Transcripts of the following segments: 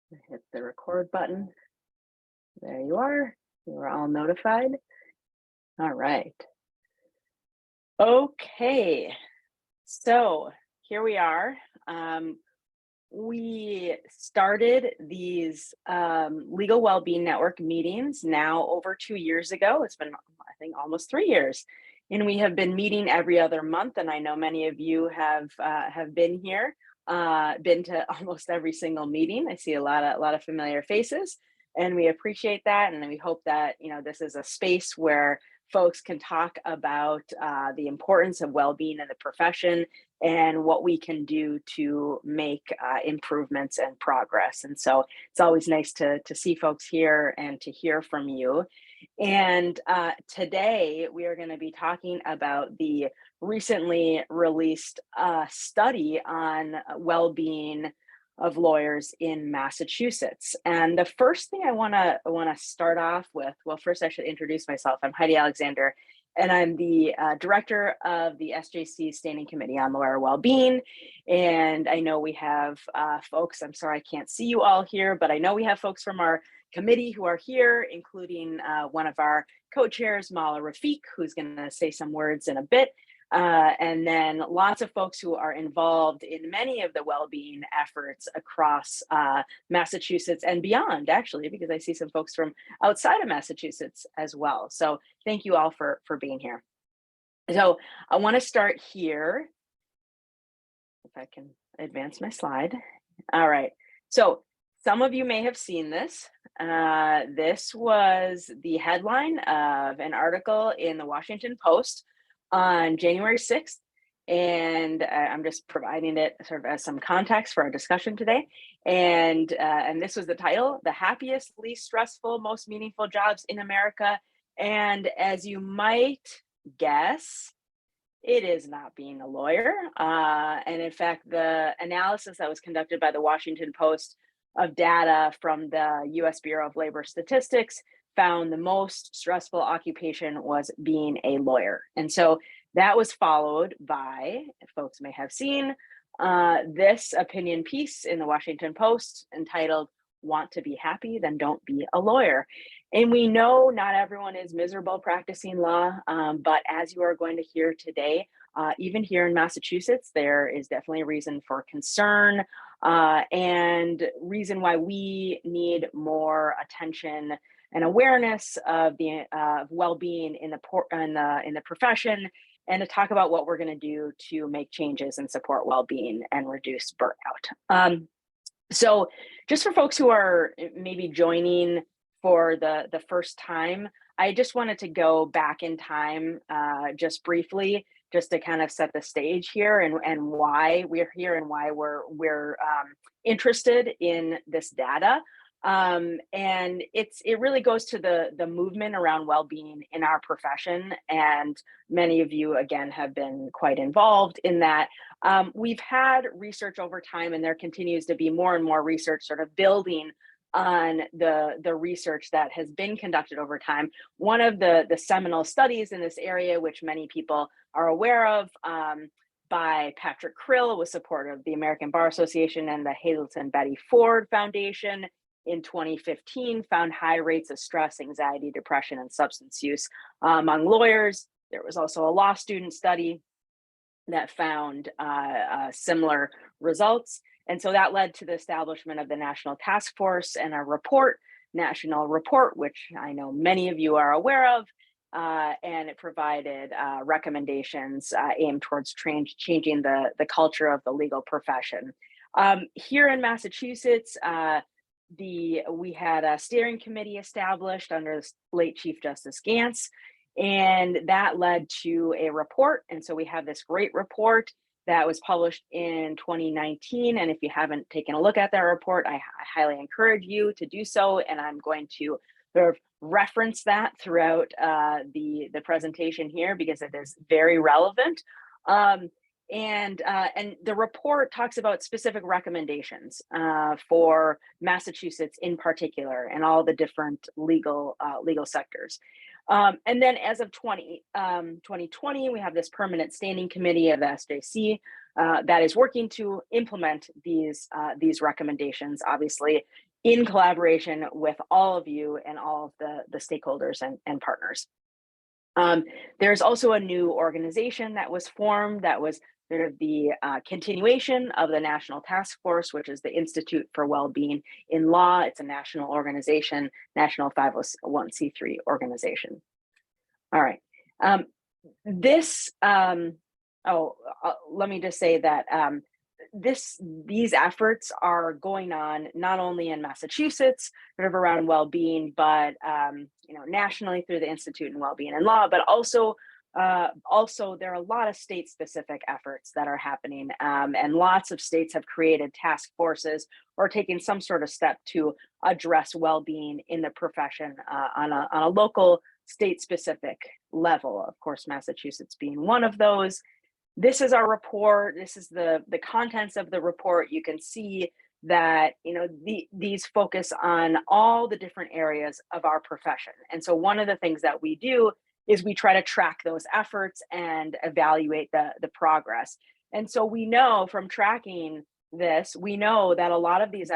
Hit the record button. There you are. You are all notified. All right. Okay. So here we are. We started these Legal Wellbeing Network meetings now over 2 years ago. It's been, I think, almost 3 years. And we have been meeting every other month. And I know many of you have been here, been to almost every single meeting. I see a lot of familiar faces, and we appreciate that. And we hope that this is a space where folks can talk about the importance of well-being in the profession and what we can do to make improvements and progress. And so it's always nice to see folks here and to hear from you. And today we are going to be talking about the recently released study on well-being of lawyers in Massachusetts. And the first thing I want to start off with, well, first I should introduce myself. I'm Heidi Alexander, and I'm the director of the SJC Standing Committee on Lawyer Wellbeing. And I know we have folks, I'm sorry I can't see you all here, but I know we have folks from our committee who are here, including one of our co-chairs, Mala Rafiq, who's going to say some words in a bit. And then lots of folks who are involved in many of the well-being efforts across Massachusetts and beyond, actually, because I see some folks from outside of Massachusetts as well. So thank you all for being here. So I want to start here. If I can advance my slide. All right. So some of you may have seen this. This was the headline of an article in the Washington Post on January 6th. And I'm just providing it sort of as some context for our discussion today. And this was the title: "The Happiest, Least Stressful, Most Meaningful Jobs in America." And as you might guess, it is not being a lawyer. And in fact, the analysis that was conducted by the Washington Post of data from the US Bureau of Labor Statistics found the most stressful occupation was being a lawyer. And so that was followed by, folks may have seen, this opinion piece in the Washington Post entitled, "Want to be happy? Then don't be a lawyer." And we know not everyone is miserable practicing law, but as you are going to hear today, even here in Massachusetts, there is definitely a reason for concern and reason why we need more attention and awareness of the well-being in the profession, and to talk about what we're going to do to make changes and support well-being and reduce burnout. So just for folks who are maybe joining for the first time, I just wanted to go back in time just briefly, just to kind of set the stage here and why we're here and why we're interested in this data. And it really goes to the movement around well-being in our profession, and many of you again have been quite involved in that. We've had research over time, and there continues to be more and more research sort of building on the research that has been conducted over time. One of the seminal studies in this area, which many people are aware of, by Patrick Krill, with support of the American Bar Association and the Hazleton Betty Ford Foundation in 2015, found high rates of stress, anxiety, depression, and substance use among lawyers. There was also a law student study that found similar results. And so that led to the establishment of the National Task Force and a national report, which I know many of you are aware of. And it provided recommendations aimed towards changing the culture of the legal profession. Here in Massachusetts, we had a steering committee established under late Chief Justice Gantz, and that led to a report. And so we have this great report that was published in 2019. And if you haven't taken a look at that report, I highly encourage you to do so. And I'm going to sort of reference that throughout the presentation here, because it is very relevant. And the report talks about specific recommendations for Massachusetts in particular, and all the different legal sectors. And then as of 2020, we have this permanent standing committee of the SJC that is working to implement these recommendations. Obviously, in collaboration with all of you and all of the stakeholders and partners. There's also a new organization that was formed that was sort of the continuation of the National Task Force, which is the Institute for Wellbeing in Law. It's a national organization, national 501c3 organization. All right. Let me just say that these efforts are going on not only in Massachusetts, sort of around well-being, but nationally through the Institute in Wellbeing and Law, but also there are a lot of state-specific efforts that are happening, and lots of states have created task forces or taken some sort of step to address well-being in the profession on a local, state-specific level. Of course, Massachusetts being one of those. This is our report. This is the contents of the report. You can see that these focus on all the different areas of our profession. And so one of the things that we do is we try to track those efforts and evaluate the progress. And so we know from tracking this, we know that a lot of these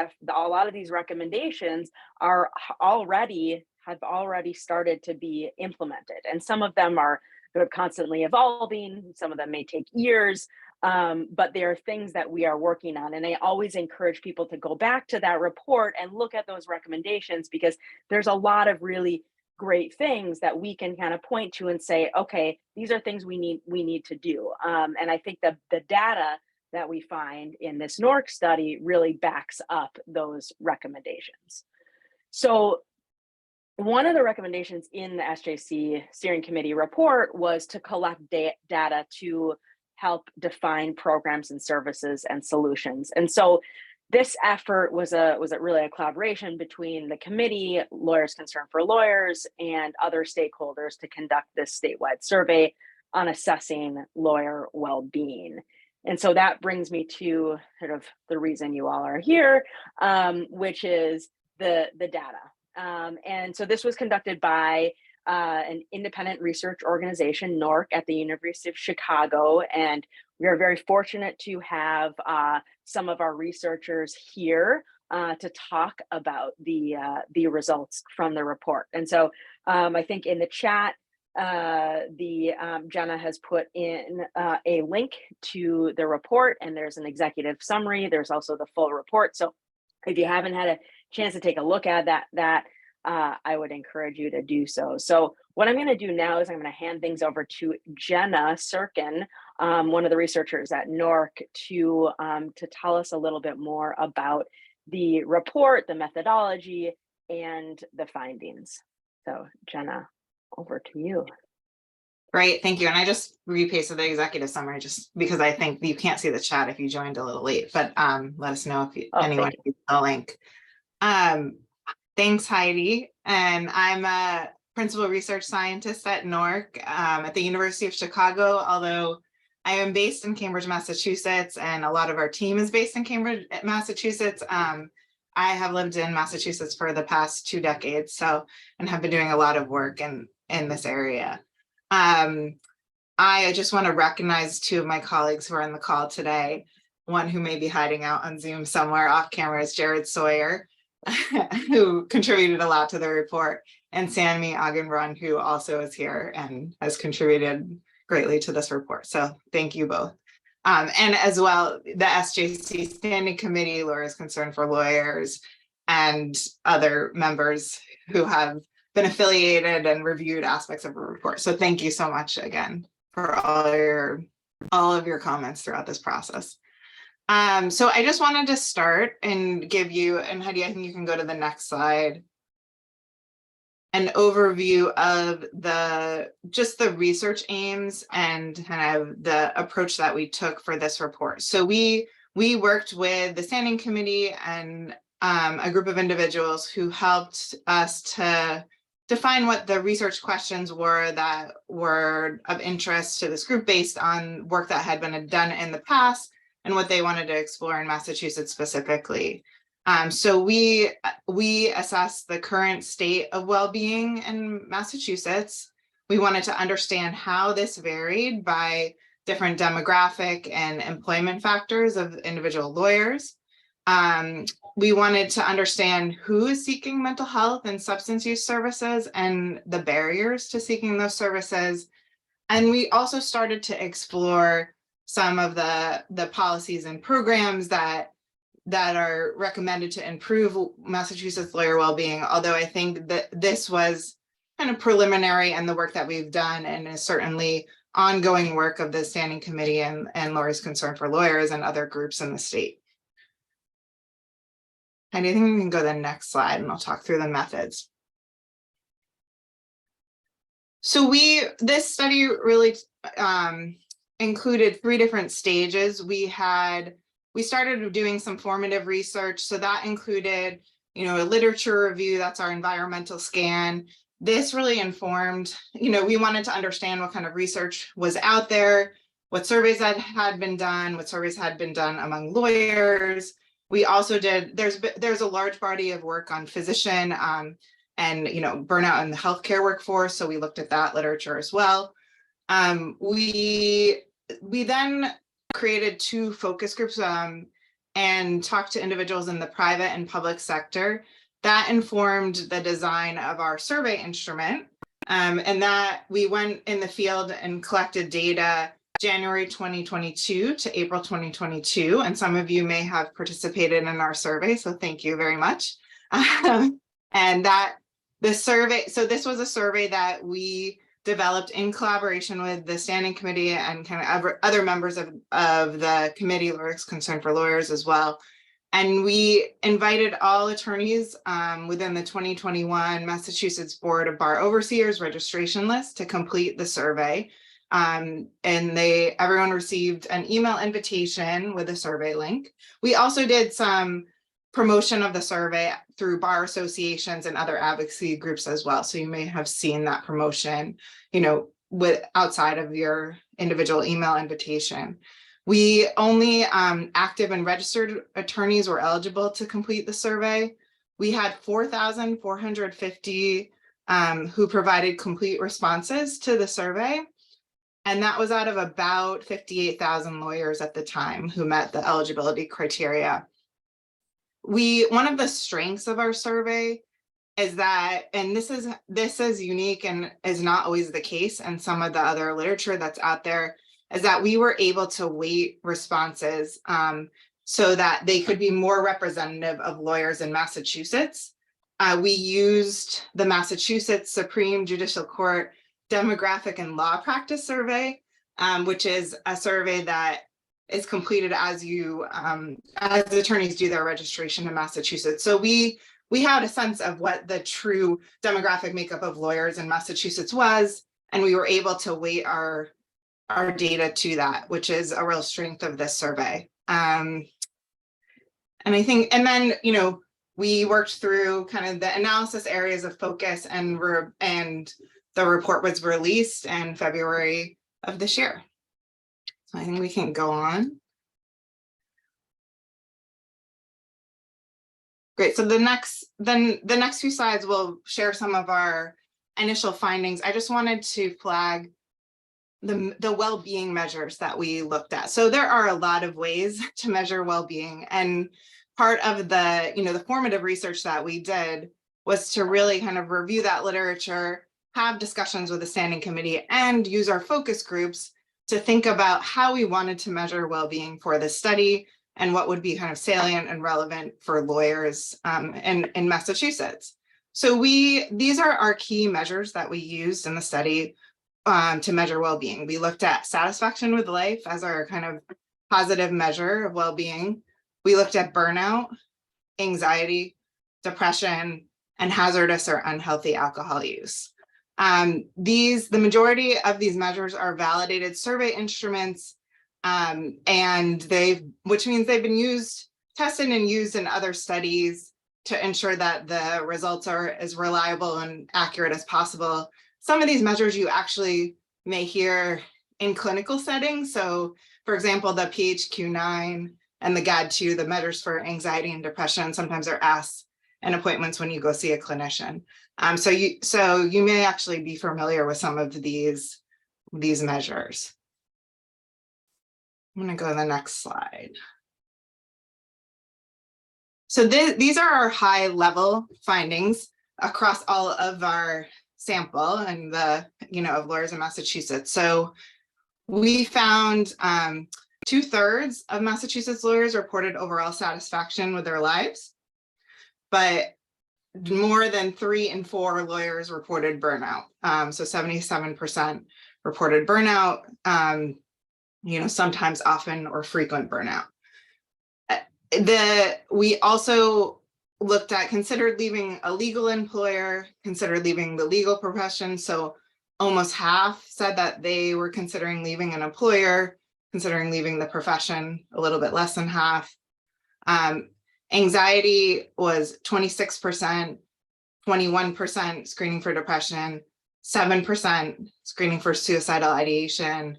recommendations have already started to be implemented, and some of them are sort of constantly evolving. Some of them may take years, but there are things that we are working on. And I always encourage people to go back to that report and look at those recommendations, because there's a lot of really great things that we can kind of point to and say, okay, these are things we need to do. And I think that the data that we find in this NORC study really backs up those recommendations. So one of the recommendations in the SJC steering committee report was to collect data to help define programs and services and solutions. And so this effort was really a collaboration between the committee, Lawyers Concerned for Lawyers, and other stakeholders to conduct this statewide survey on assessing lawyer well-being. And so that brings me to sort of the reason you all are here, which is the data. And so this was conducted by an independent research organization, NORC, at the University of Chicago. And we are very fortunate to have some of our researchers here to talk about the results from the report. And so I think in the chat, Jenna has put in a link to the report, and there's an executive summary. There's also the full report. So if you haven't had a chance to take a look at that, I would encourage you to do so. So what I'm going to do now is I'm going to hand things over to Jenna Sirkin, one of the researchers at NORC, to tell us a little bit more about the report, the methodology, and the findings. So Jenna, over to you. Great, thank you. And I just repasted the executive summary just because I think you can't see the chat if you joined a little late, but let us know if anyone needs the link. Thanks, Heidi. And I'm a principal research scientist at NORC at the University of Chicago, although I am based in Cambridge, Massachusetts, and a lot of our team is based in Cambridge, Massachusetts. I have lived in Massachusetts for the past 2 decades, and have been doing a lot of work in this area. I just want to recognize 2 of my colleagues who are on the call today. One who may be hiding out on Zoom somewhere off camera is Jared Sawyer, who contributed a lot to the report, and Sammy Agenbrun, who also is here and has contributed greatly to this report. So thank you both. And as well, the SJC Standing Committee, Lawyers Concerned for Lawyers, and other members who have been affiliated and reviewed aspects of the report. So thank you so much again for all of your comments throughout this process. So I just wanted to start and give you, and Heidi, I think you can go to the next slide, an overview of just the research aims and kind of the approach that we took for this report. So we worked with the Standing Committee and a group of individuals who helped us to define what the research questions were that were of interest to this group based on work that had been done in the past and what they wanted to explore in Massachusetts specifically. So we assessed the current state of well-being in Massachusetts. We wanted to understand how this varied by different demographic and employment factors of individual lawyers. We wanted to understand who is seeking mental health and substance use services and the barriers to seeking those services. And we also started to explore some of the policies and programs that are recommended to improve Massachusetts lawyer well-being, although I think that this was kind of preliminary and the work that we've done and is certainly ongoing work of the Standing Committee and Lawyers Concerned for Lawyers and other groups in the state. And I think we can go to the next slide and I'll talk through the methods. So this study really included 3 different stages. We started doing some formative research. So that included, a literature review, that's our environmental scan. This really informed, we wanted to understand what kind of research was out there, what surveys that had been done, what surveys had been done among lawyers. We also did, there's a large body of work on physician and burnout in the healthcare workforce. So we looked at that literature as well. We then created 2 focus groups and talked to individuals in the private and public sector. That informed the design of our survey instrument. And that we went in the field and collected data January 2022 to April 2022. And some of you may have participated in our survey, so thank you very much. And this was a survey that we developed in collaboration with the Standing Committee and kind of other members of the committee, Lawyers Concerned for Lawyers as well. And we invited all attorneys within the 2021 Massachusetts Board of Bar Overseers registration list to complete the survey. And everyone received an email invitation with a survey link. We also did some promotion of the survey through bar associations and other advocacy groups as well. So you may have seen that promotion, with outside of your individual email invitation. We only active and registered attorneys were eligible to complete the survey. We had 4,450 who provided complete responses to the survey. And that was out of about 58,000 lawyers at the time who met the eligibility criteria. One of the strengths of our survey is that, and this is unique and is not always the case in some of the other literature that's out there, is that we were able to weight responses so that they could be more representative of lawyers in Massachusetts. We used the Massachusetts Supreme Judicial Court Demographic and Law Practice Survey, which is a survey that is completed as attorneys do their registration in Massachusetts. So we had a sense of what the true demographic makeup of lawyers in Massachusetts was, and we were able to weight our data to that, which is a real strength of this survey. And I think, and then, we worked through kind of the analysis areas of focus, and the report was released in February of this year. So I think we can go on. Great. So the next few slides will share some of our initial findings. I just wanted to flag the well-being measures that we looked at. So there are a lot of ways to measure well-being, and part of the formative research that we did was to really kind of review that literature, have discussions with the Standing Committee, and use our focus groups to think about how we wanted to measure well-being for this study and what would be kind of salient and relevant for lawyers in Massachusetts. So these are our key measures that we used in the study to measure well-being. We looked at satisfaction with life as our kind of positive measure of well-being. We looked at burnout, anxiety, depression, and hazardous or unhealthy alcohol use. The majority of these measures are validated survey instruments, which means they've been tested and used in other studies to ensure that the results are as reliable and accurate as possible. Some of these measures you actually may hear in clinical settings. So for example, the PHQ-9 and the GAD-2, the measures for anxiety and depression, sometimes are asked in appointments when you go see a clinician. So you may actually be familiar with some of these measures. I'm going to go to the next slide. So these are our high level findings across all of our sample and of lawyers in Massachusetts. So we found 2/3 of Massachusetts lawyers reported overall satisfaction with their lives, but more than 3 in 4 lawyers reported burnout. So 77% reported burnout, sometimes, often, or frequent burnout. We also looked at considered leaving a legal employer, considered leaving the legal profession. So almost half said that they were considering leaving an employer, considering leaving the profession, a little bit less than half. Anxiety was 26%, 21% screening for depression, 7% screening for suicidal ideation,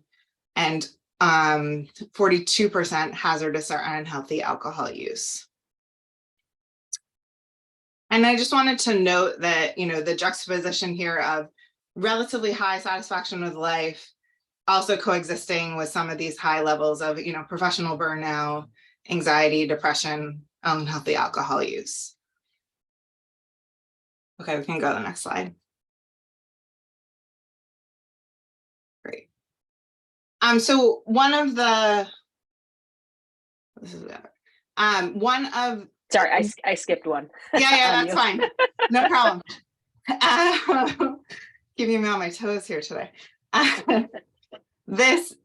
and 42% hazardous or unhealthy alcohol use. And I just wanted to note that, the juxtaposition here of relatively high satisfaction with life, also coexisting with some of these high levels of, professional burnout, anxiety, depression, unhealthy alcohol use. Okay, we can go to the next slide. Great. So one of the, sorry, I skipped one. Yeah, that's fine. No problem. Keeping me on my toes here today.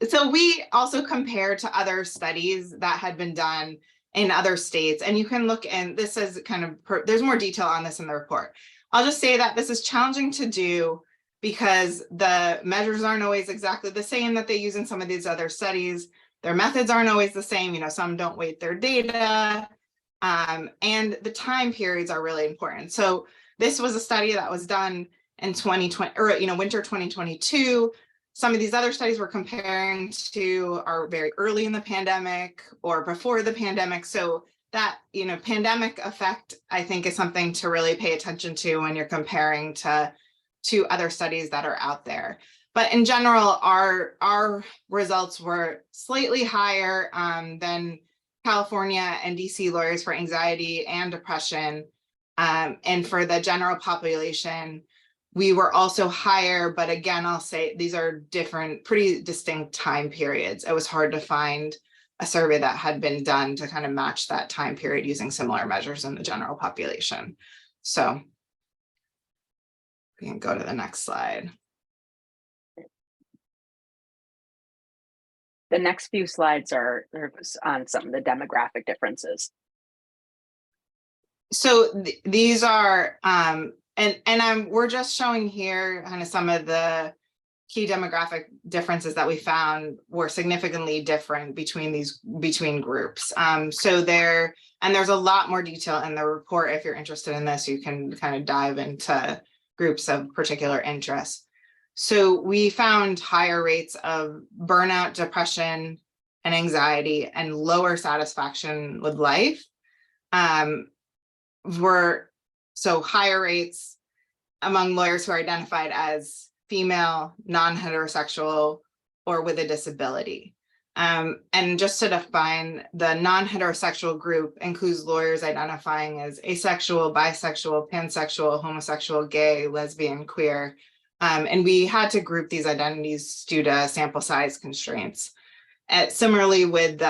So we also compared to other studies that had been done in other states, and you can look, and this is there's more detail on this in the report. I'll just say that this is challenging to do because the measures aren't always exactly the same that they use in some of these other studies. Their methods aren't always the same. Some don't weight their data, and the time periods are really important. So this was a study that was done in 2020, or winter 2022. Some of these other studies we're comparing to are very early in the pandemic or before the pandemic. So that, pandemic effect, I think, is something to really pay attention to when you're comparing to other studies that are out there. But in general, our results were slightly higher than California and DC lawyers for anxiety and depression. And for the general population, we were also higher, but again, I'll say these are different, pretty distinct time periods. It was hard to find a survey that had been done to kind of match that time period using similar measures in the general population. So we can go to the next slide. The next few slides are on some of the demographic differences. So these are, we're just showing here kind of some of the key demographic differences that we found were significantly different between groups. So there's a lot more detail in the report. If you're interested in this, you can kind of dive into groups of particular interest. So we found higher rates of burnout, depression, and anxiety, and lower satisfaction with life. So higher rates among lawyers who are identified as female, non-heterosexual, or with a disability. And just to define, the non-heterosexual group includes lawyers identifying as asexual, bisexual, pansexual, homosexual, gay, lesbian, queer. And we had to group these identities due to sample size constraints. Similarly with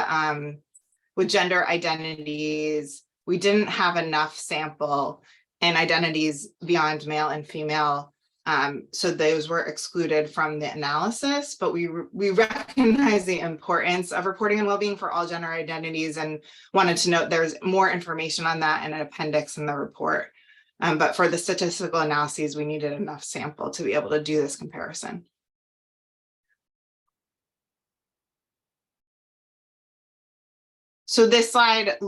gender identities, we didn't have enough sample and identities beyond male and female. So those were excluded from the analysis, but we recognize the importance of reporting on well-being for all gender identities and wanted to note there's more information on that in an appendix in the report. But for the statistical analyses, we needed enough sample to be able to do this comparison. So this slide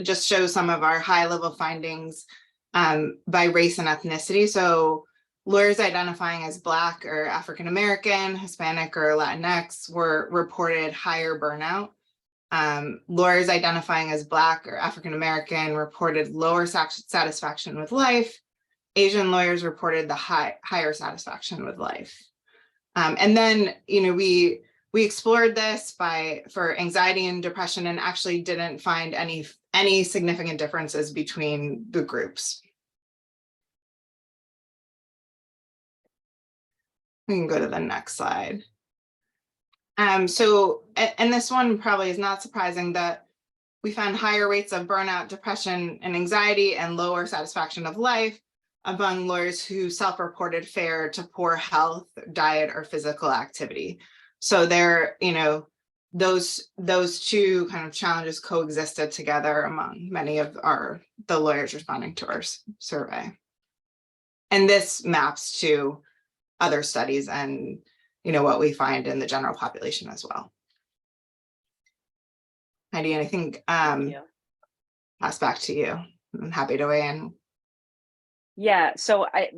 just shows some of our high-level findings by race and ethnicity. So lawyers identifying as Black or African American, Hispanic, or Latinx were reported higher burnout. Lawyers identifying as Black or African American reported lower satisfaction with life. Asian lawyers reported the higher satisfaction with life. And then, we we explored this for anxiety and depression and actually didn't find any significant differences between the groups. We can go to the next slide. So, and this one probably is not surprising that we found higher rates of burnout, depression, and anxiety and lower satisfaction of life among lawyers who self-reported fair to poor health, diet, or physical activity. So there, those two kind of challenges coexisted together among many of the lawyers responding to our survey. And this maps to other studies and what we find in the general population as well. Heidi, I think pass back to you. I'm happy to weigh in. Yeah, so I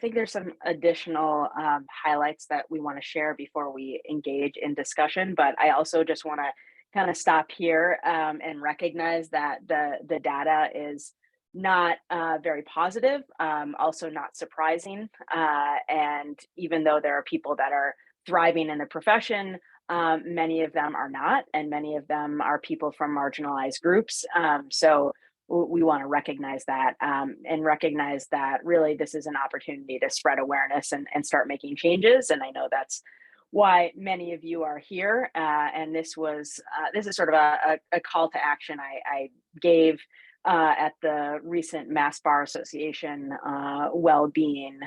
think there's some additional highlights that we want to share before we engage in discussion, but I also just want to kind of stop here and recognize that the data is not very positive, also not surprising. And even though there are people that are thriving in the profession, many of them are not, and many of them are people from marginalized groups. So we want to recognize that and recognize that really this is an opportunity to spread awareness and start making changes. And I know that's why many of you are here. And this is sort of a call to action I gave at the recent Mass Bar Association well-being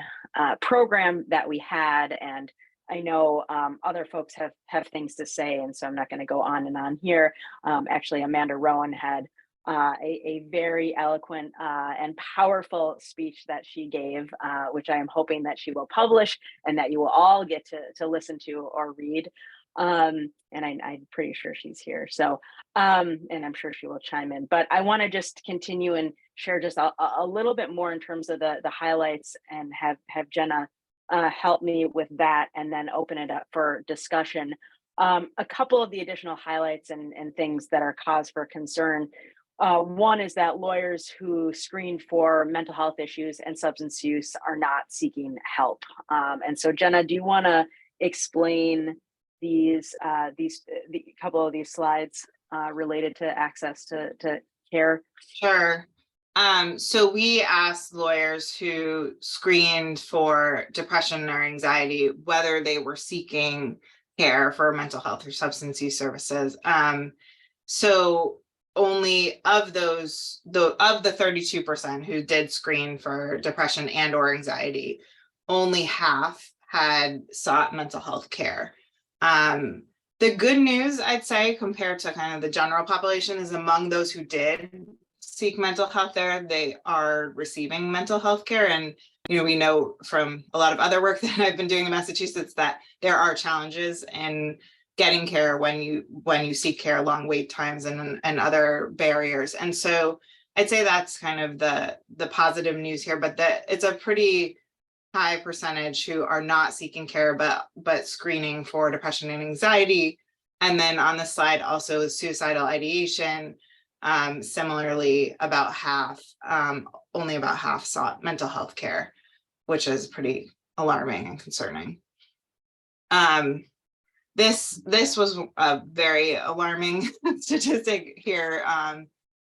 program that we had. And I know other folks have things to say, and so I'm not going to go on and on here. Actually, Amanda Rowan had a very eloquent and powerful speech that she gave, which I am hoping that she will publish and that you will all get to listen to or read. And I'm pretty sure she's here. So, and I'm sure she will chime in. But I want to just continue and share just a little bit more in terms of the highlights, and have Jenna help me with that, and then open it up for discussion. A couple of the additional highlights and things that are cause for concern. One is that lawyers who screen for mental health issues and substance use are not seeking help. And so, Jenna, do you want to explain the couple of these slides related to access to care? Sure. So we asked lawyers who screened for depression or anxiety whether they were seeking care for mental health or substance use services. So only of the 32% who did screen for depression and or anxiety, only half had sought mental health care. The good news, I'd say, compared to kind of the general population, is among those who did seek mental health care, they are receiving mental health care. And we know from a lot of other work that I've been doing in Massachusetts that there are challenges in getting care when you seek care, long wait times and other barriers. And so I'd say that's kind of the positive news here, but that it's a pretty high percentage who are not seeking care but screening for depression and anxiety. And then on the slide also suicidal ideation. Similarly, about half, only about half sought mental health care, which is pretty alarming and concerning. This was a very alarming statistic here,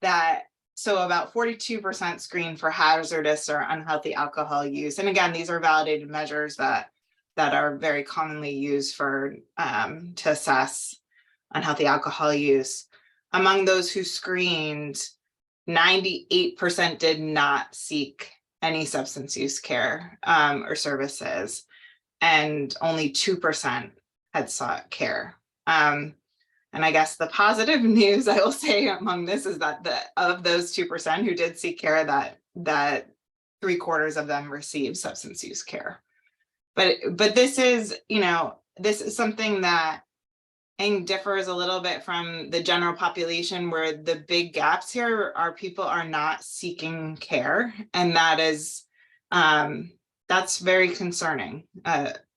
that so about 42% screen for hazardous or unhealthy alcohol use. And again, these are validated measures that are very commonly used to assess unhealthy alcohol use. Among those who screened, 98% did not seek any substance use care or services, and only 2% had sought care. And I guess the positive news I will say among this is that of those 2% who did seek care, that 3/4 of them received substance use care. But this is something that I think differs a little bit from the general population, where the big gaps here are people are not seeking care, and that's very concerning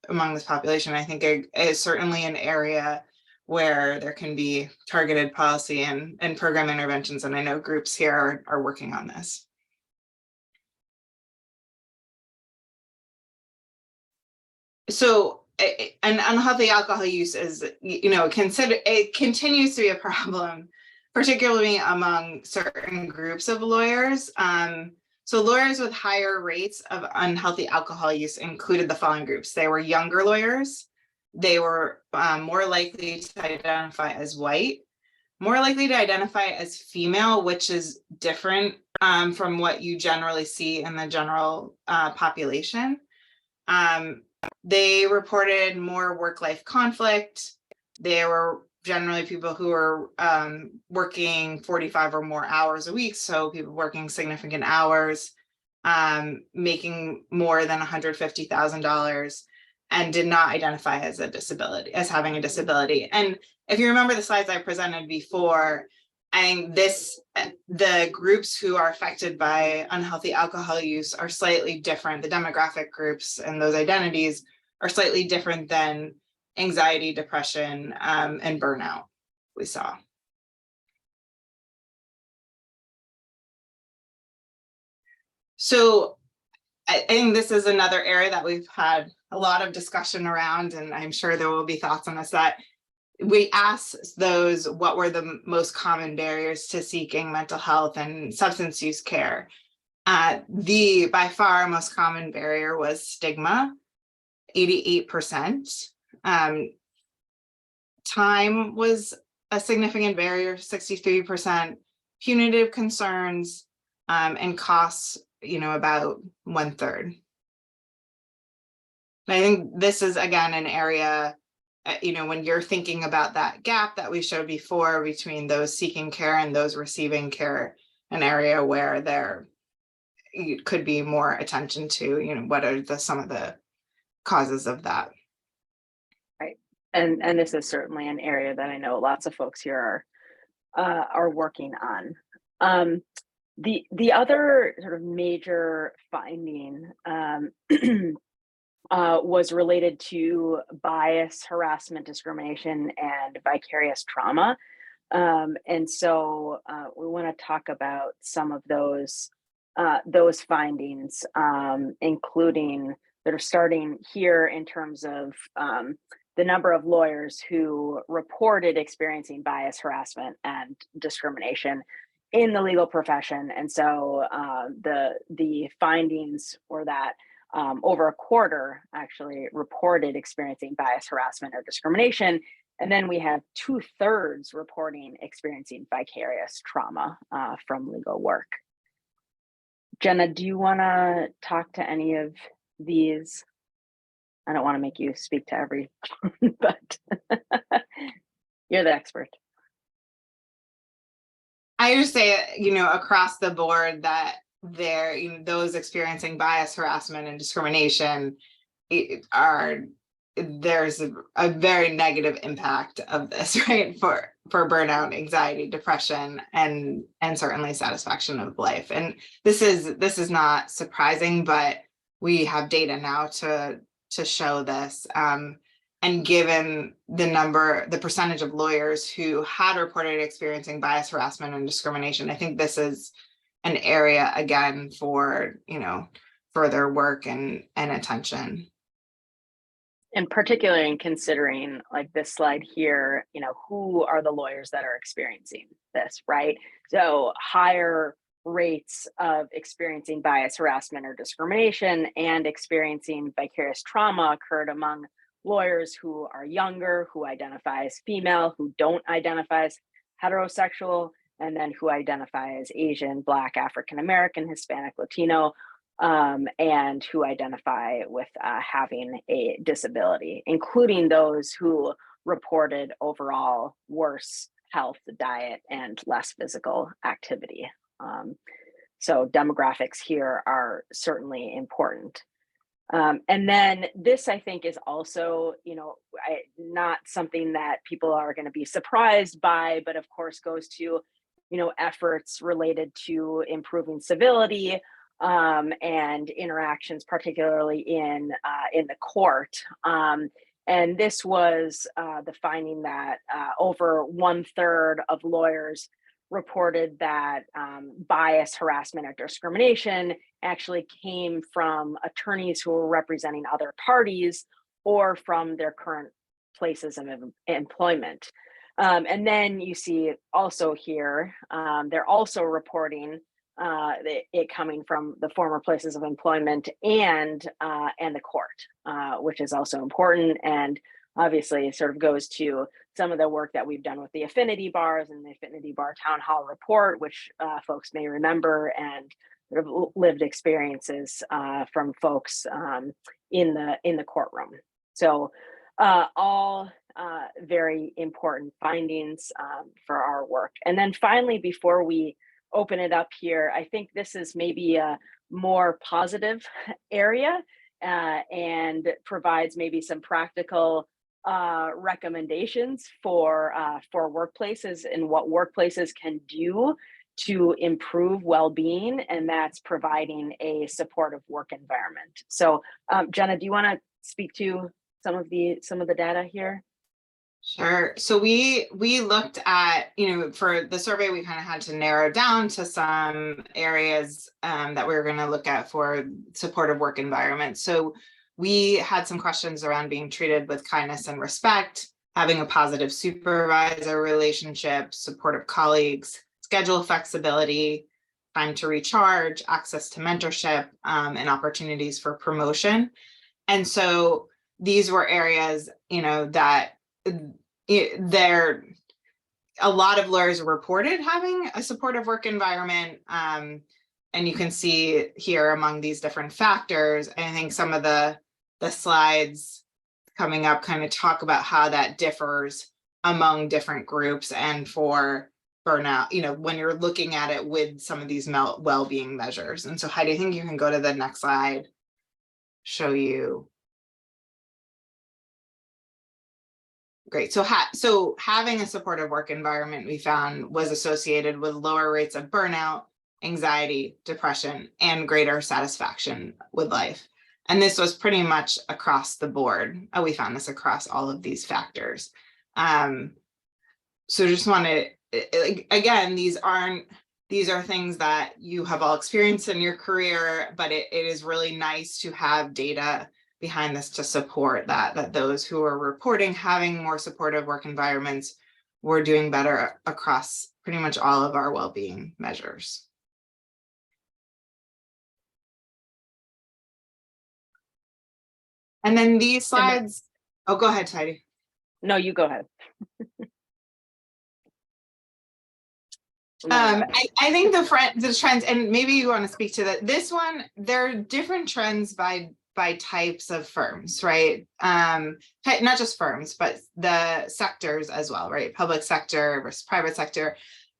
among this population. I think it is certainly an area where there can be targeted policy and program interventions, and I know groups here are working on this. So and unhealthy alcohol use is, it continues to be a problem, particularly among certain groups of lawyers. So lawyers with higher rates of unhealthy alcohol use included the following groups. They were younger lawyers. They were more likely to identify as white, more likely to identify as female, which is different from what you generally see in the general population. They reported more work-life conflict. They were generally people who were working 45 or more hours a week, so people working significant hours, making more than $150,000, and did not identify as having a disability. And if you remember the slides I presented before, I think the groups who are affected by unhealthy alcohol use are slightly different. The demographic groups and those identities are slightly different than anxiety, depression, and burnout we saw. So I think this is another area that we've had a lot of discussion around, and I'm sure there will be thoughts on this, that we asked those what were the most common barriers to seeking mental health and substance use care. The by far most common barrier was stigma, 88%. Time was a significant barrier, 63%. Punitive concerns, and costs, about 1/3. I think this is, again, an area, when you're thinking about that gap that we showed before between those seeking care and those receiving care, an area where there could be more attention to, what are some of the causes of that. Right. And this is certainly an area that I know lots of folks here are working on. The other sort of major finding was related to bias, harassment, discrimination, and vicarious trauma. And so we want to talk about some of those findings, including that are starting here in terms of the number of lawyers who reported experiencing bias, harassment, and discrimination in the legal profession. And so the findings were that over a quarter actually reported experiencing bias, harassment, or discrimination. And then we have 2/3 reporting experiencing vicarious trauma from legal work. Jenna, do you want to talk to any of these? I don't want to make you speak to every, but you're the expert. I just say, across the board that those experiencing bias, harassment, and discrimination there's a very negative impact of this, right? For burnout, anxiety, depression, and certainly satisfaction of life. And this is not surprising, but we have data now to show this. And given the percentage of lawyers who had reported experiencing bias, harassment, and discrimination, I think this is an area, again, for, further work and attention. And particularly in considering like this slide here, who are the lawyers that are experiencing this, right? So higher rates of experiencing bias, harassment, or discrimination and experiencing vicarious trauma occurred among lawyers who are younger, who identify as female, who don't identify as heterosexual, and then who identify as Asian, Black, African American, Hispanic, Latino, and who identify with having a disability, including those who reported overall worse health, diet, and less physical activity. So demographics here are certainly important. And then this, I think, is also, not something that people are going to be surprised by, but of course goes to, efforts related to improving civility and interactions, particularly in the court. And this was the finding that over 1/3 of lawyers reported that bias, harassment, or discrimination actually came from attorneys who were representing other parties or from their current places of employment. And then you see also here, they're also reporting it coming from the former places of employment and the court, which is also important, and obviously sort of goes to some of the work that we've done with the affinity bars and the affinity bar town hall report, which folks may remember, and sort of lived experiences from folks in the courtroom. So all very important findings for our work. And then finally, before we open it up here, I think this is maybe a more positive area and provides maybe some practical recommendations for workplaces and what workplaces can do to improve well-being, and that's providing a supportive work environment. So Jenna, do you want to speak to some of the data here? Sure. So we looked at, for the survey, we kind of had to narrow down to some areas that we were going to look at for supportive work environment. So we had some questions around being treated with kindness and respect, having a positive supervisor relationship, supportive colleagues, schedule flexibility, time to recharge, access to mentorship, and opportunities for promotion. And so these were areas, that a lot of lawyers reported having a supportive work environment. And you can see here among these different factors, I think some of the slides coming up kind of talk about how that differs among different groups and for burnout, when you're looking at it with some of these well-being measures. And so Heidi, I think you can go to the next slide, show you. Great. So having a supportive work environment, we found, was associated with lower rates of burnout, anxiety, depression, and greater satisfaction with life. And this was pretty much across the board. We found this across all of these factors. So just want to, again, these are things that you have all experienced in your career, but it is really nice to have data behind this to support that those who are reporting having more supportive work environments were doing better across pretty much all of our well-being measures. And then these slides, oh, go ahead, Heidi. No, you go ahead. I think the trends, and maybe you want to speak to that. This one, there are different trends by types of firms, right? Not just firms, but the sectors as well, right? Public sector versus private sector.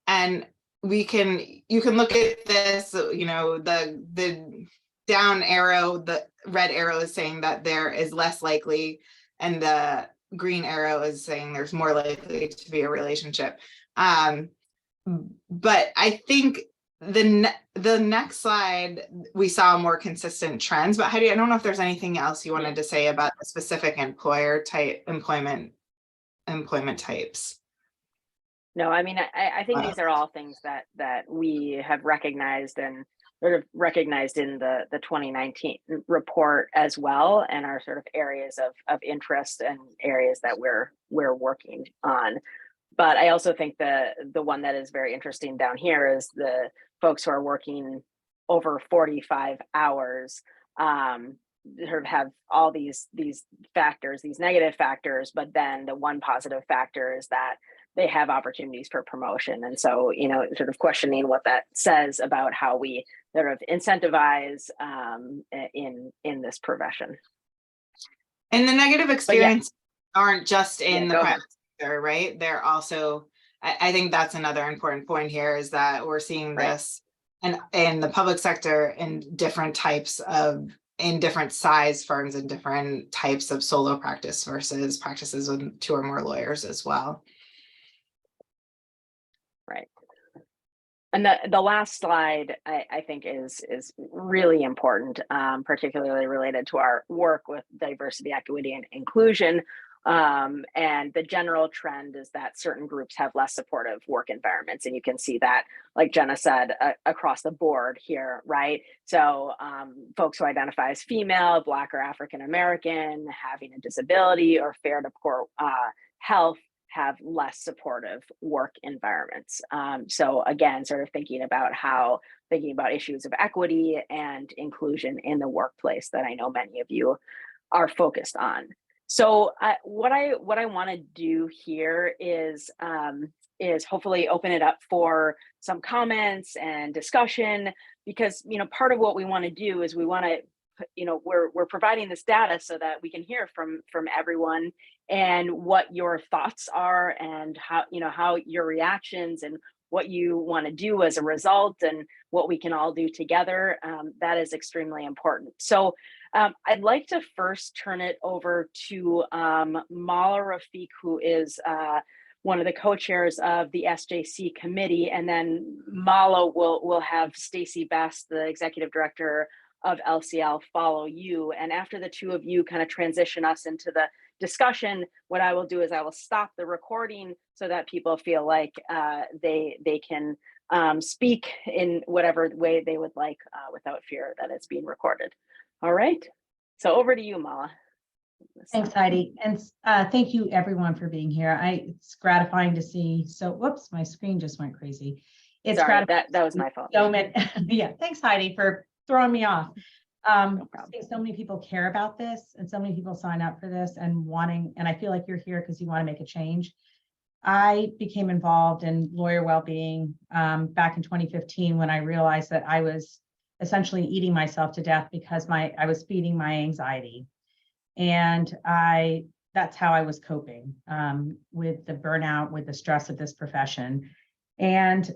And you can look at this, the down arrow, the red arrow is saying that there is less likely, and the green arrow is saying there's more likely to be a relationship. But I think the next slide, we saw more consistent trends. But Heidi, I don't know if there's anything else you wanted to say about the specific employer type employment types. No, I mean, I think these are all things that we have recognized and sort of recognized in the 2019 report as well, and are sort of areas of interest and areas that we're working on. But I also think the one that is very interesting down here is the folks who are working over 45 hours sort of have all these factors, these negative factors, but then the one positive factor is that they have opportunities for promotion. And so, sort of questioning what that says about how we sort of incentivize in this profession. And the negative experiences aren't just in the private sector, right? They're also, I think that's another important point here, is that we're seeing this and in the public sector in different types of, in different size firms and different types of solo practice versus practices with 2 or more lawyers as well. Right. And the last slide, I think is really important, particularly related to our work with diversity, equity, and inclusion, And the general trend is that certain groups have less supportive work environments. And you can see that, like Jenna said, across the board here, right? So folks who identify as female, Black or African American, having a disability, or fair to poor health have less supportive work environments. So again, sort of thinking about issues of equity and inclusion in the workplace that I know many of you are focused on. So what I want to do here is hopefully open it up for some comments and discussion, because part of what we want to do is we want to, we're providing this data so that we can hear from everyone and what your thoughts are, and how your reactions and what you want to do as a result, and what we can all do together. That is extremely important. So I'd like to first turn it over to Mala Rafiq, who is one of the co-chairs of the SJC committee, and then Mala will have Stacy Best, the executive director of LCL, follow you. And after the two of you kind of transition us into the discussion, what I will do is I will stop the recording so that people feel like they can speak in whatever way they would like without fear that it's being recorded. All right, so over to you, Mala. Thanks, Heidi, and thank you everyone for being here. It's gratifying to see. So, whoops, my screen just went crazy. It's sorry, that was my fault. So many, yeah, thanks, Heidi, for throwing me off. No problem. So many people care about this, and so many people sign up for this and I feel like you're here because you want to make a change. I became involved in lawyer well-being back in 2015 when I realized that I was essentially eating myself to death because I was feeding my anxiety. And that's how I was coping with the burnout, with the stress of this profession. And,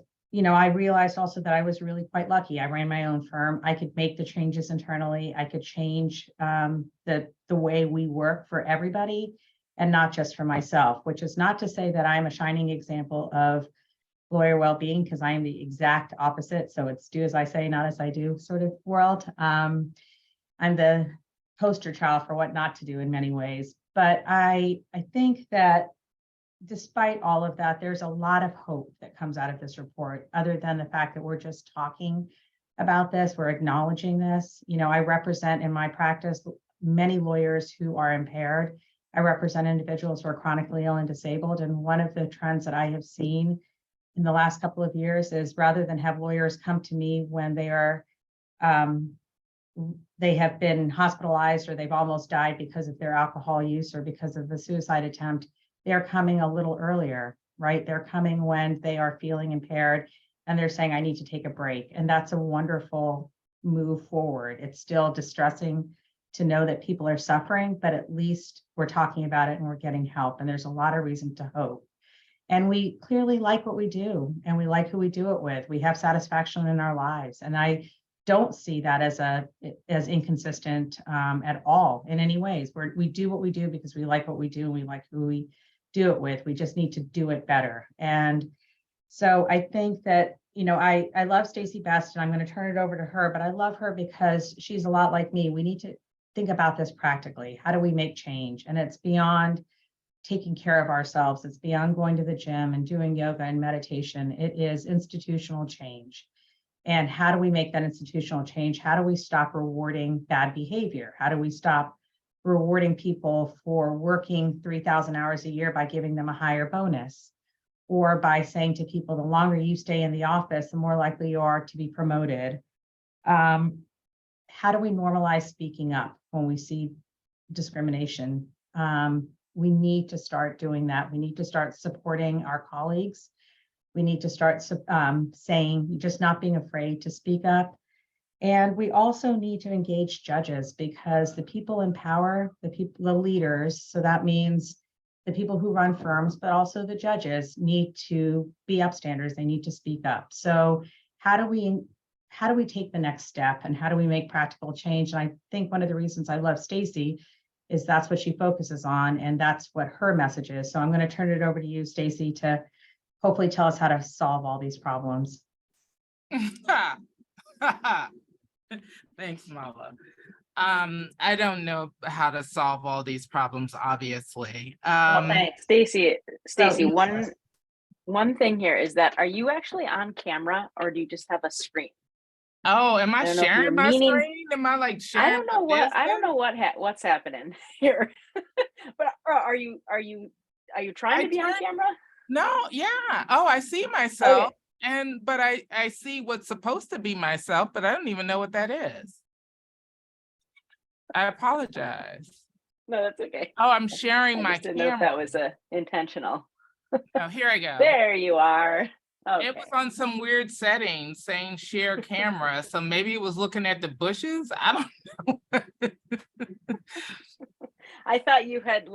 I realized also that I was really quite lucky. I ran my own firm. I could make the changes internally. I could change the way we work for everybody and not just for myself, which is not to say that I'm a shining example of lawyer well-being, because I am the exact opposite. So it's do as I say, not as I do sort of world. I'm the poster child for what not to do in many ways. But I think that despite all of that, there's a lot of hope that comes out of this report, other than the fact that we're just talking about this, we're acknowledging this. I represent in my practice many lawyers who are impaired. I represent individuals who are chronically ill and disabled. And one of the trends that I have seen in the last couple of years is, rather than have lawyers come to me when they have been hospitalized or they've almost died because of their alcohol use or because of the suicide attempt, they're coming a little earlier, right? They're coming when they are feeling impaired and they're saying, I need to take a break. And that's a wonderful move forward. It's still distressing to know that people are suffering, but at least we're talking about it and we're getting help. And there's a lot of reason to hope. And we clearly like what we do, and we like who we do it with. We have satisfaction in our lives. And I don't see that as inconsistent at all in any ways. We do what we do because we like what we do and we like who we do it with. We just need to do it better. And so I think that, I love Stacy Best, and I'm going to turn it over to her, but I love her because she's a lot like me. We need to think about this practically. How do we make change? And it's beyond taking care of ourselves. It's beyond going to the gym and doing yoga and meditation. It is institutional change. And how do we make that institutional change? How do we stop rewarding bad behavior? How do we stop rewarding people for working 3,000 hours a year by giving them a higher bonus? Or by saying to people, the longer you stay in the office, the more likely you are to be promoted. How do we normalize speaking up when we see discrimination? We need to start doing that. We need to start supporting our colleagues. We need to start saying, just not being afraid to speak up. And we also need to engage judges, because the people in power, the leaders, so that means the people who run firms, but also the judges, need to be upstanders. They need to speak up. So how do we take the next step, and how do we make practical change? And I think one of the reasons I love Stacy is that's what she focuses on, and that's what her message is. So I'm going to turn it over to you, Stacy, to hopefully tell us how to solve all these problems. Thanks, Mala. I don't know how to solve all these problems, obviously. Well, thanks. Stacy, So, one thing here is that, are you actually on camera or do you just have a screen? Oh, am I I don't know if you're sharing my meaning, screen? Am I like I sharing don't my know what, business? what's happening here. But are you trying I to be on turned, camera? no, yeah. Oh, I see Okay, myself. But I see what's supposed to be myself, but I don't even know what that is. I apologize. no, that's okay. Oh, I'm sharing I my just didn't know if camera. that was intentional. Oh, here I go. There you are. It Okay. was on some weird setting saying share camera, so maybe it was looking at the bushes. I don't. I thought you had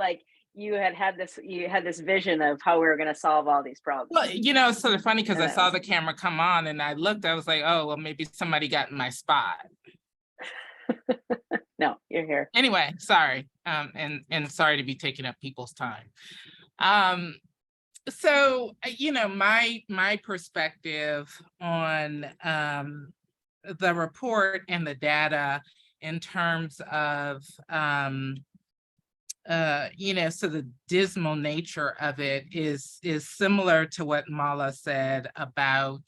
this vision of how we were going to solve all these problems. Well, it's sort of funny because And I that saw was- the camera come on and I looked, I was like, oh, well, maybe somebody got in my spot. No, you're here. Anyway, sorry. And sorry to be taking up people's time. So, my perspective on the report and the data in terms of so the dismal nature of it is similar to what Mala said about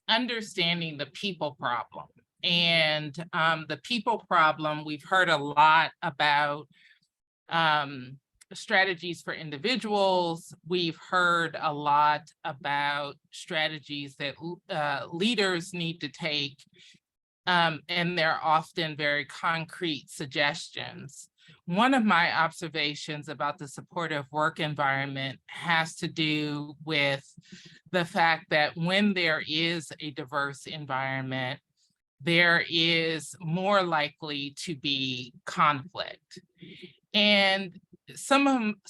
understanding the people problem. And the people problem, we've heard a lot about strategies for individuals. We've heard a lot about strategies that leaders need to take. And they're often very concrete suggestions. One of my observations about the supportive work environment has to do with the fact that when there is a diverse environment, there is more likely to be conflict. And some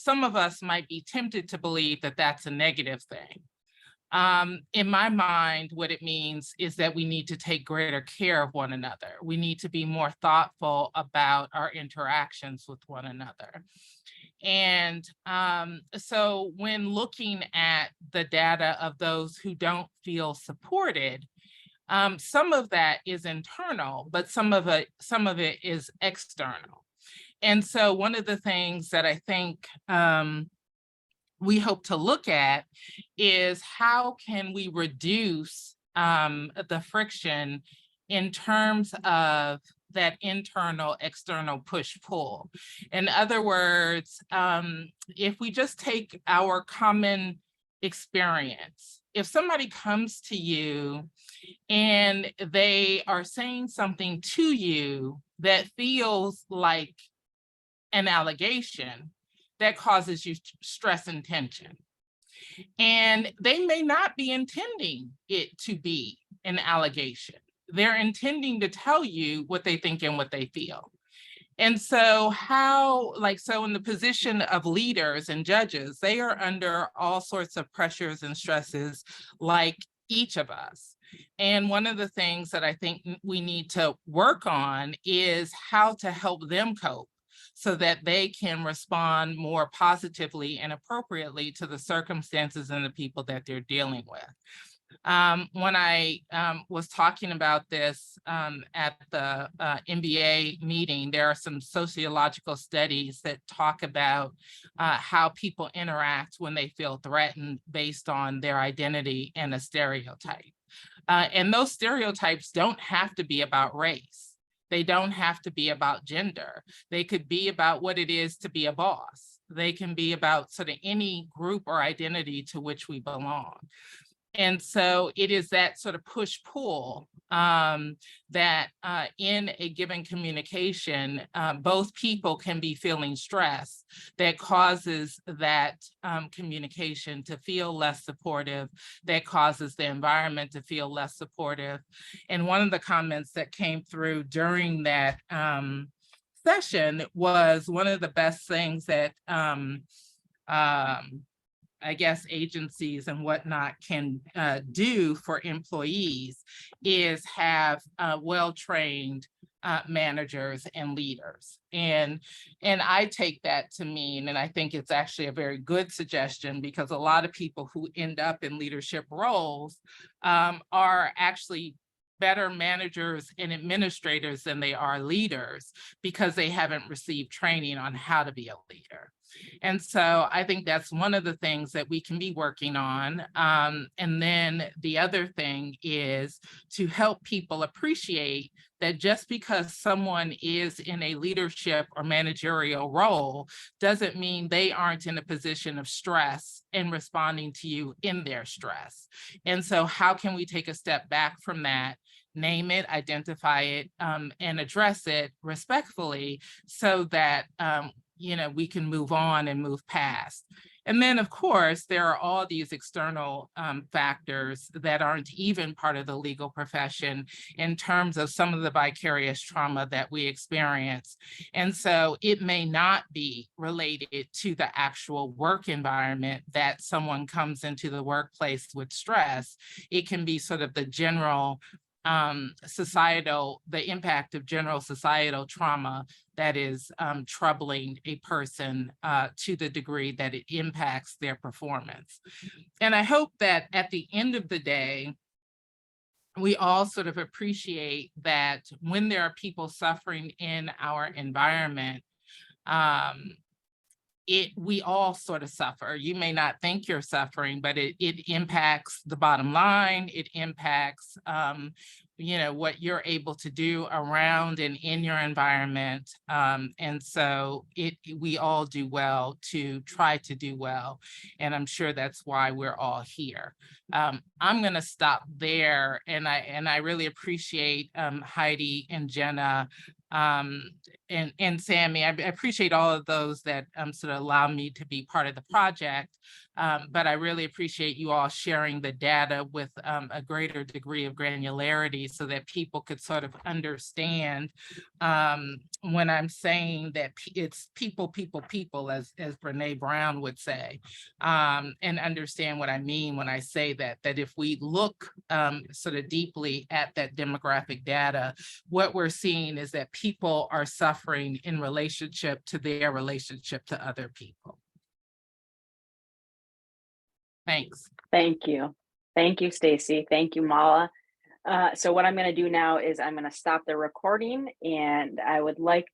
of us might be tempted to believe that that's a negative thing. In my mind, what it means is that we need to take greater care of one another. We need to be more thoughtful about our interactions with one another. And so when looking at the data of those who don't feel supported, some of that is internal, but some of it is external. And so one of the things that I think we hope to look at is how can we reduce the friction in terms of that internal external push pull. In other words, if we just take our common experience, if somebody comes to you and they are saying something to you that feels like an allegation, that causes you stress and tension. And they may not be intending it to be an allegation. They're intending to tell you what they think and what they feel. And so in the position of leaders and judges, they are under all sorts of pressures and stresses like each of us. And one of the things that I think we need to work on is how to help them cope so that they can respond more positively and appropriately to the circumstances and the people that they're dealing with. When I was talking about this at the MBA meeting, there are some sociological studies that talk about how people interact when they feel threatened based on their identity and a stereotype. And those stereotypes don't have to be about race. They don't have to be about gender. They could be about what it is to be a boss. They can be about sort of any group or identity to which we belong. And so it is that sort of push-pull that in a given communication, both people can be feeling stress that causes that communication to feel less supportive, that causes the environment to feel less supportive. And one of the comments that came through during that session was one of the best things that I guess agencies and whatnot can do for employees is have well-trained managers and leaders. And I take that to mean, and I think it's actually a very good suggestion, because a lot of people who end up in leadership roles are actually better managers and administrators than they are leaders because they haven't received training on how to be a leader. And so I think that's one of the things that we can be working on. And then the other thing is to help people appreciate that just because someone is in a leadership or managerial role doesn't mean they aren't in a position of stress in responding to you in their stress. And so how can we take a step back from that, name it, identify it, and address it respectfully so that we can move on and move past. And then, of course, there are all these external factors that aren't even part of the legal profession in terms of some of the vicarious trauma that we experience. And so it may not be related to the actual work environment that someone comes into the workplace with stress. It can be sort of the general the impact of general societal trauma that is troubling a person to the degree that it impacts their performance. And I hope that at the end of the day, we all sort of appreciate that when there are people suffering in our environment, we all sort of suffer. You may not think you're suffering, but it impacts the bottom line. It impacts, what you're able to do around and in your environment. And so we all do well to try to do well. And I'm sure that's why we're all here. I'm going to stop there. And I really appreciate Heidi and Jenna and Sammy. I appreciate all of those that sort of allow me to be part of the project. But I really appreciate you all sharing the data with a greater degree of granularity so that people could sort of understand when I'm saying that it's people, as Brene Brown would say, and understand what I mean when I say that if we look sort of deeply at that demographic data, what we're seeing is that people are suffering in relationship to their relationship to other people. Thanks. Thank you. Thank you, Stacy. Thank you, Mala. So what I'm going to do now is I'm going to stop the recording, and I would like